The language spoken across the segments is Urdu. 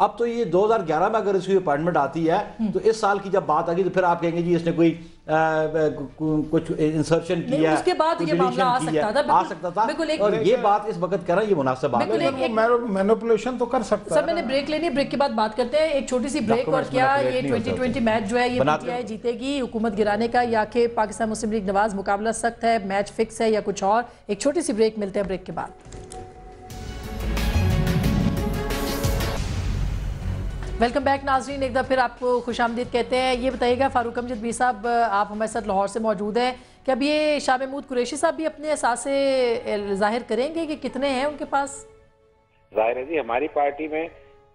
اب تو یہ 2011 میں اگر اس کی اپائنٹمنٹ آتی ہے تو اس سال کی جب بات آگی تو پھر آپ کہیں گے جی اس نے کوئی کچھ انسرشن کیا ہے، اس کے بعد یہ معاملہ آ سکتا تھا اور یہ بات اس وقت کہنا یہ مناسب بات ہے، مینوپولیشن تو کر سکتا ہے۔ سر میں نے بریک لینی ہے، بریک کے بعد بات کرتے ہیں، ایک چھوٹی سی بریک۔ اور کیا یہ 2020 میچ جو ہے یہ پی ٹی آئی جیتے گی حکومت گرانے کا، یا کہ پاکستان مسلم لیگ نواز مقابلہ سخت ہے، میچ فکس ہے، یا کچھ اور؟ ایک چھوٹی سی بریک، ملتے ہیں بریک کے بعد۔ ویلکم بیک ناظرین، ایک دفعہ پھر آپ کو خوش آمدید کہتے ہیں۔ یہ بتائیے گا فاروق امجد میر صاحب، آپ ہمارے ساتھ لاہور سے موجود ہیں، کہ اب یہ شاہ محمود قریشی صاحب بھی اپنے اثاثے ظاہر کریں گے کہ کتنے ہیں ان کے پاس؟ ظاہر ہے جی، ہماری پارٹی میں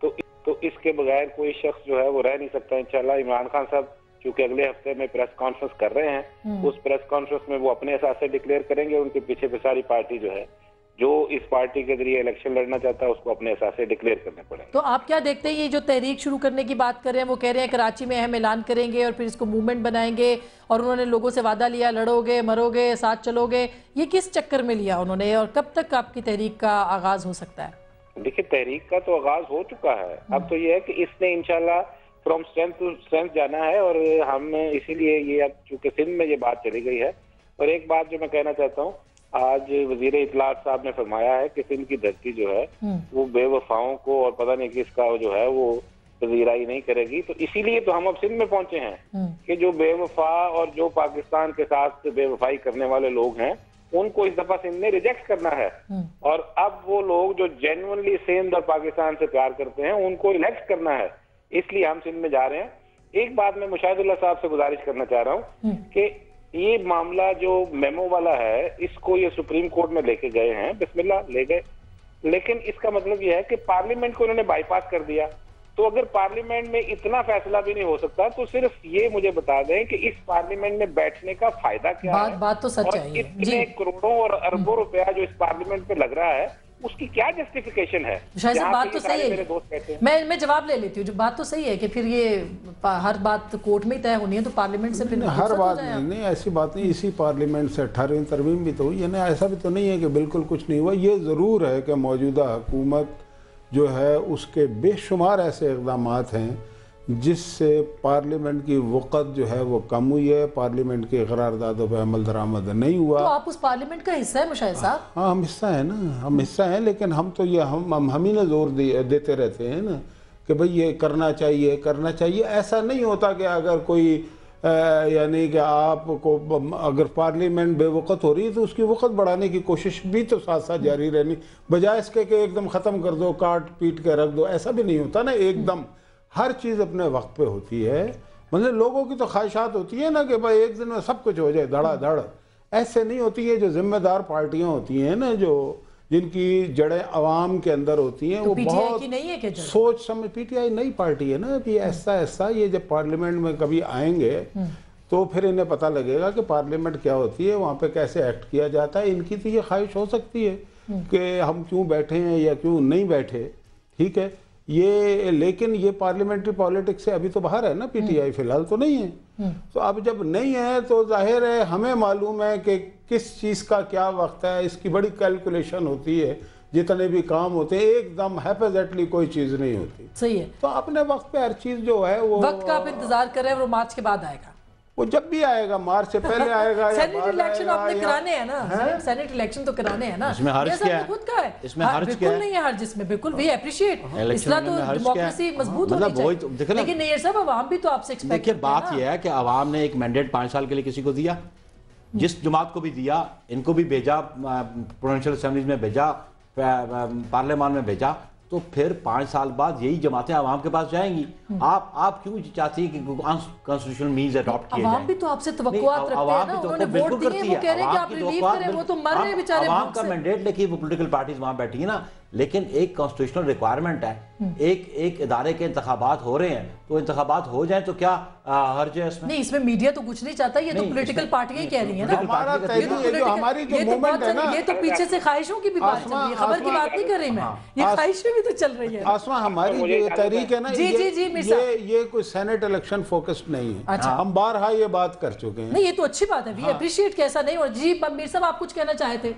تو اس کے بغیر کوئی شخص جو ہے وہ رہ نہیں سکتا انشاءاللہ۔ عمران خان صاحب چونکہ اگلے ہفتے میں پریس کانفرنس کر رہے ہیں، اس پریس کانفرنس میں وہ اپنے اثاثے ڈکلیئر کریں گے، ان کے پیچھے پہ ساری پارٹی جو ہے جو اس پارٹی کے ذریعے الیکشن لڑنا چاہتا ہے اس کو اپنے اثاثے ڈکلیئر کرنے پڑیں گے۔ تو آپ کیا دیکھتے ہیں یہ جو تحریک شروع کرنے کی بات کر رہے ہیں، وہ کہہ رہے ہیں کراچی میں اہم اعلان کریں گے اور پھر اس کو موومنٹ بنائیں گے، اور انہوں نے لوگوں سے وعدہ لیا لڑو گے مرو گے ساتھ چلو گے، یہ کس چکر میں لیا انہوں نے، اور کب تک آپ کی تحریک کا آغاز ہو سکتا ہے؟ دیکھیں تحریک کا تو آغاز ہو چکا ہے، اب تو یہ ہے کہ اس نے انشاءاللہ فرام اسٹرینتھ ٹو اسٹرینتھ جانا ہے، اور ہم اسی لیے یہ اب چونکہ سندھ میں یہ بات چلی گئی ہے۔ اور ایک بات جو میں کہنا چاہتا ہوں، آج وزیر اطلاعات صاحب نے فرمایا ہے کہ سندھ کی دھرتی جو ہے وہ بے وفاؤں کو اور پتہ نہیں کس کا جو ہے وہ پذیرائی نہیں کرے گی، تو اسی لیے تو ہم اب سندھ میں پہنچے ہیں کہ جو بے وفا اور جو پاکستان کے ساتھ بے وفائی کرنے والے لوگ ہیں ان کو اس دفعہ سندھ نے ریجیکٹ کرنا ہے، اور اب وہ لوگ جو جینوئنلی سندھ اور پاکستان سے پیار کرتے ہیں ان کو الیکٹ کرنا ہے، اس لیے ہم سندھ میں جا رہے ہیں۔ ایک بات میں مشاہد اللہ صاحب سے گزارش کرنا چاہ رہا ہوں کہ یہ معاملہ جو میمو والا ہے اس کو یہ سپریم کورٹ میں لے کے گئے ہیں، بسم اللہ لے گئے، لیکن اس کا مطلب یہ ہے کہ پارلیمنٹ کو انہوں نے بائی پاس کر دیا۔ تو اگر پارلیمنٹ میں اتنا فیصلہ بھی نہیں ہو سکتا تو صرف یہ مجھے بتا دیں کہ اس پارلیمنٹ میں بیٹھنے کا فائدہ کیا ہے، بات تو سچ ہے، اور اتنے کروڑوں اور اربوں روپیہ جو اس پارلیمنٹ پہ لگ رہا ہے اس کی کیا جسٹیفیکیشن ہے؟ شاید بات تو صحیح ہے، میں جواب لے لیتی ہوں، جو بات تو صحیح ہے کہ پھر یہ ہر بات کورٹ میں ہی طے ہونی ہے، تو پارلیمنٹ سے پھر ہر بات نہیں، ایسی بات نہیں، اسی پارلیمنٹ سے 18ویں ترمیم بھی تو ہوئی ہے نا، ایسا بھی تو نہیں ہے کہ بالکل کچھ نہیں ہوا۔ یہ ضرور ہے کہ موجودہ حکومت جو ہے اس کے بے شمار ایسے اقدامات ہیں جس سے پارلیمنٹ کی وقت جو ہے وہ کم ہوئی ہے، پارلیمنٹ کی قراردادوں پہ عمل درآمد نہیں ہوا۔ تو آپ اس پارلیمنٹ کا حصہ ہے مشاہد صاحب؟ ہاں ہم حصہ ہیں نا، ہم حصہ ہیں، لیکن ہم تو یہ ہم ہی نے زور دیتے رہتے ہیں نا کہ بھئی یہ کرنا چاہیے۔ ایسا نہیں ہوتا کہ اگر کوئی یعنی کہ آپ کو اگر پارلیمنٹ بے وقت ہو رہی ہے تو اس کی وقت بڑھانے کی کوشش بھی تو ساتھ ساتھ جاری رہنی، بجائے اس کے کہ ایک دم ختم کر دو، کاٹ پیٹ کے رکھ دو، ایسا بھی نہیں ہوتا نا۔ ایک دم ہر چیز اپنے وقت پہ ہوتی ہے، مطلب لوگوں کی تو خواہشات ہوتی ہے نا کہ بھائی ایک دن میں سب کچھ ہو جائے دھڑا دھڑ، ایسے نہیں ہوتی ہے۔ جو ذمہ دار پارٹیاں ہوتی ہیں نا، جن کی جڑیں عوام کے اندر ہوتی ہیں، وہ بہت سوچ سمجھ، پی ٹی آئی نئی پارٹی ہے نا، ابھی ایسا یہ جب پارلیمنٹ میں کبھی آئیں گے تو پھر انہیں پتہ لگے گا کہ پارلیمنٹ کیا ہوتی ہے، وہاں پہ کیسے ایکٹ کیا جاتا ہے۔ ان کی تو یہ خواہش ہو سکتی ہے کہ ہم کیوں بیٹھے ہیں یا کیوں نہیں بیٹھے، ٹھیک ہے یہ، لیکن یہ پارلیمنٹری پالیٹکس سے ابھی تو باہر ہے نا پی ٹی آئی، فی الحال تو نہیں ہے۔ تو اب جب نہیں ہے تو ظاہر ہے ہمیں معلوم ہے کہ کس چیز کا کیا وقت ہے، اس کی بڑی کیلکولیشن ہوتی ہے، جتنے بھی کام ہوتے ہیں ایک دم ہیپیزیٹلی کوئی چیز نہیں ہوتی۔ صحیح ہے، تو اپنے وقت پہ ہر چیز جو ہے وہ وقت کا آپ انتظار کر رہے ہیں، وہ مارچ کے بعد آئے گا، وہ جب بھی آئے گا، مارچ سے پہلے آئے گا، سینٹ الیکشن آپ نے کرانے ہیں نا، سینٹ الیکشن تو کرانے ہیں نا، اس میں حرج کیا ہے؟ خود کا ہے، اس میں حرج کیا ہے؟ بالکل نہیں ہے حرج اس میں، بالکل وی اپریشیٹ، اصلاح تو ڈیموکریسی مضبوط ہونی چاہیے، لیکن نیئر صاحب عوام بھی تو آپ سے ایکسپیکٹ دیکھیں بات یہ ہے کہ عوام نے ایک مینڈیٹ 5 سال کے لیے کسی کو دیا، جس جماعت کو بھی دیا، ان کو بھی بھیجا، پروونشل اسمبلیز میں بھیجا، پارلیمان میں بھیجا، تو پھر 5 سال بعد یہی جماعتیں عوام کے پاس جائیں گی۔ آپ کیوں چاہتی ہیں کہ کانسٹیٹیوشنل مینز اڈاپٹ کیے جائیں؟ عوام بھی تو آپ سے توقعات رکھتے ہیں نا، انہوں نے ووٹ دیے، وہ کہہ رہے ہیں کہ آپ ریلیو کریں، وہ تو مر رہے ہیں بیچارے۔ عوام کا مینڈیٹ لے کے وہ پولیٹیکل پارٹیز وہاں بیٹھی ہیں نا، لیکن ایک کانسٹیٹیوشنل ریکوائرمنٹ ہے، ایک ادارے کے انتخابات ہو رہے ہیں تو انتخابات ہو جائیں تو کیا حرج ہے اس میں؟ نہیں، اس میں میڈیا تو کچھ نہیں چاہتا، یہ تو پولیٹیکل پارٹیاں ہی کہہ رہی ہیں نا، ہماری جو موومنٹ ہے نا، یہ تو پیچھے سے خواہشوں کی بھی بات چل رہی ہے، خبر کی بات نہیں کر رہی میں، یہ خواہشیں بھی تو چل رہی ہیں۔ آسما ہماری جو یہ تحریک ہے نا، یہ کوئی سینٹ الیکشن فوکسڈ نہیں ہے، ہم بارہا یہ بات کر چکے ہیں۔ نہیں، یہ تو اچھی بات ہے، وی اپریشیٹ کہ ایسا نہیں ہو۔ جی میر صاحب آپ کچھ کہنا چاہے تھے؟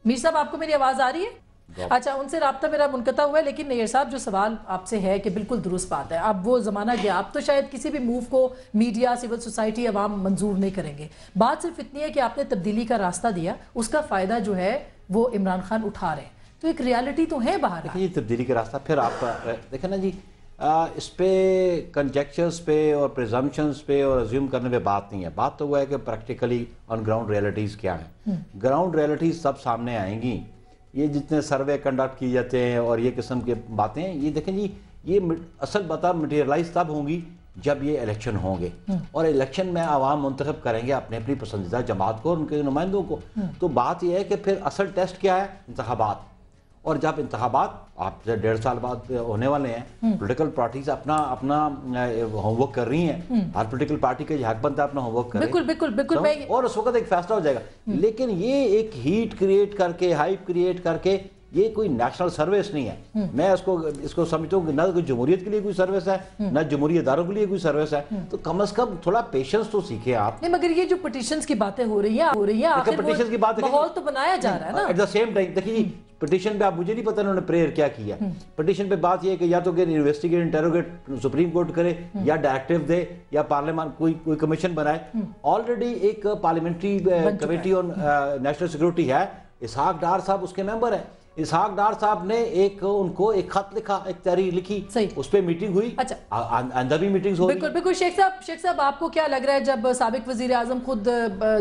میر صاحب آپ کو میری آواز آ رہی ہے؟ اچھا ان سے رابطہ میرا منقطع ہوا ہے، لیکن نیئر صاحب جو سوال آپ سے ہے کہ بالکل درست بات ہے، اب وہ زمانہ گیا، اب تو شاید کسی بھی موو کو میڈیا، سول سوسائٹی، عوام منظور نہیں کریں گے. بات صرف اتنی ہے کہ آپ نے تبدیلی کا راستہ دیا، اس کا فائدہ جو ہے وہ عمران خان اٹھا رہے ہیں، تو ایک ریالٹی تو ہے باہر. دیکھیں جی تبدیلی کا راستہ پھر آپ دیکھیں نا جی، اس پہ کنجیکچرز پہ اور پریزمپشنز پہ اور ازیوم کرنے پہ بات نہیں ہے. بات تو وہ ہے کہ پریکٹیکلی آن گراؤنڈ ریئلٹیز کیا ہیں. گراؤنڈ ریئلٹیز سب سامنے آئیں گی. یہ جتنے سروے کنڈکٹ کیے جاتے ہیں اور یہ قسم کے باتیں، یہ دیکھیں جی یہ اصل باتیں مٹیریلائز تب ہوں گی جب یہ الیکشن ہوں گے، اور الیکشن میں عوام منتخب کریں گے اپنے اپنی پسندیدہ جماعت کو اور ان کے نمائندوں کو. تو بات یہ ہے کہ پھر اصل ٹیسٹ کیا ہے؟ انتخابات. اور جب انتخابات آپ سے 1.5 سال بعد ہونے والے ہیں، پولیٹیکل پارٹیز اپنا ہوم ورک کر رہی ہیں. ہر پولیٹیکل پارٹی کے حق بنتا ہے اپنا ہوم ورک کریں. بالکل اور اس وقت ایک فیصلہ ہو جائے گا. لیکن یہ ایک ہیٹ کریٹ کر کے، ہائپ کریٹ کر کے، یہ کوئی نیشنل سروس نہیں ہے. میں اس کو سمجھتا ہوں کہ نہ کوئی جمہوریت کے لیے کوئی سروس ہے، نہ جمہوری اداروں کے لیے کوئی سروس ہے. تو کم از کم تھوڑا پیشنس تو سیکھیں آپ. نہیں، مگر یہ جو پٹیشنز کی باتیں ہو رہی ہیں آخر پٹیشن کی بات ماحول تو بنایا جا رہا ہے نا. ایٹ دا سیم ٹائم دیکھیے جی پٹیشن پہ آپ، مجھے نہیں پتہ انہوں نے پریئر کیا کیا. پٹیشن پہ بات یہ ہے کہ یا تو کہ انویسٹیگیٹ انٹروگیٹ سپریم کورٹ کرے، یا ڈائریکٹیو دے، یا پارلیمان کوئی کمیشن بنائے. آلریڈی ایک parliamentary committee on national security ہے، اسحاق ڈار صاحب اس کے ممبر ہیں. اسحاق ڈار صاحب نے ان کو ایک خط لکھا، ایک تحریر لکھی، اس پہ میٹنگ ہوئی. آئندہ بھی میٹنگز ہو رہی ہیں. بالکل. شیخ صاحب آپ کو کیا لگ رہا ہے جب سابق وزیر اعظم خود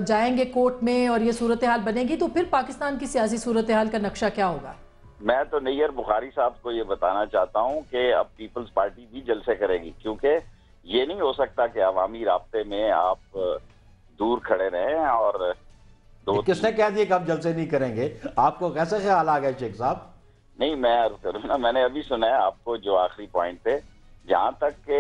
جائیں گے کورٹ میں اور یہ صورتحال بنے گی، تو پھر پاکستان کی سیاسی صورتحال کا نقشہ کیا ہوگا؟ میں تو نیئر بخاری صاحب کو یہ بتانا چاہتا ہوں کہ اب پیپلز پارٹی بھی جلسے کرے گی، کیونکہ یہ نہیں ہو سکتا کہ عوامی رابطے میں آپ دور کھڑے رہیں. اور کس نے کہہ دیا کہ آپ جلسے نہیں کریں گے؟ آپ کو کیسے خیال آ گیا شیخ صاحب؟ نہیں، میں عرض کروں نا، میں نے ابھی سنا ہے آپ کو جو آخری پوائنٹ پہ، جہاں تک کہ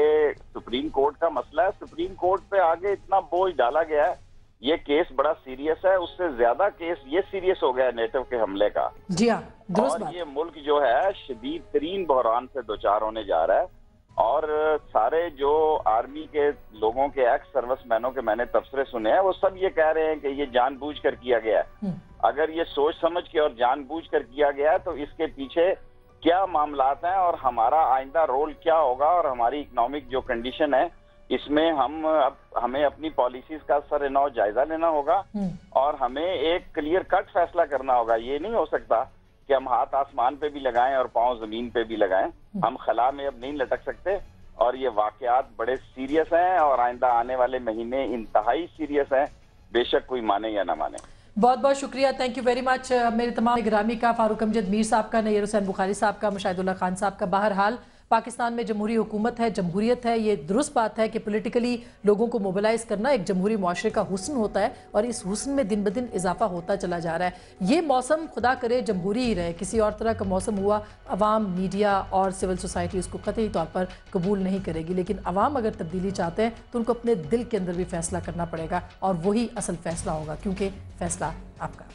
سپریم کورٹ کا مسئلہ ہے، سپریم کورٹ پہ آگے اتنا بوجھ ڈالا گیا ہے. یہ کیس بڑا سیریس ہے، اس سے زیادہ کیس یہ سیریس ہو گیا ہے نیٹو کے حملے کا. جی ہاں، درست. اور یہ ملک جو ہے شدید ترین بحران سے دوچار ہونے جا رہا ہے. اور سارے جو آرمی کے لوگوں کے ایکس سروس مینوں کے میں نے تبصرے سنے ہیں، وہ سب یہ کہہ رہے ہیں کہ یہ جان بوجھ کر کیا گیا ہے. اگر یہ سوچ سمجھ کے اور جان بوجھ کر کیا گیا ہے تو اس کے پیچھے کیا معاملات ہیں اور ہمارا آئندہ رول کیا ہوگا، اور ہماری اکنامک جو کنڈیشن ہے اس میں ہمیں اپنی پالیسیز کا سر نو جائزہ لینا ہوگا، اور ہمیں ایک کلیئر کٹ فیصلہ کرنا ہوگا. یہ نہیں ہو سکتا کہ ہم ہاتھ آسمان پہ بھی لگائیں اور پاؤں زمین پہ بھی لگائیں. ہم خلا میں اب نہیں لٹک سکتے، اور یہ واقعات بڑے سیریس ہیں اور آئندہ آنے والے مہینے انتہائی سیریس ہیں، بے شک کوئی مانے یا نہ مانے. بہت بہت شکریہ، تھینک یو ویری مچ. میرے تمام گرامی کا، فاروق امجد میر صاحب کا، نیئر حسین بخاری صاحب کا، مشاہد اللہ خان صاحب کا. بہرحال پاکستان میں جمہوری حکومت ہے، جمہوریت ہے. یہ درست بات ہے کہ پولیٹیکلی لوگوں کو موبلائز کرنا ایک جمہوری معاشرے کا حسن ہوتا ہے، اور اس حسن میں دن بدن اضافہ ہوتا چلا جا رہا ہے. یہ موسم خدا کرے جمہوری ہی رہے، کسی اور طرح کا موسم ہوا عوام، میڈیا اور سول سوسائٹی اس کو قطعی طور پر قبول نہیں کرے گی. لیکن عوام اگر تبدیلی چاہتے ہیں تو ان کو اپنے دل کے اندر بھی فیصلہ کرنا پڑے گا، اور وہی اصل فیصلہ ہوگا، کیونکہ فیصلہ آپ کا.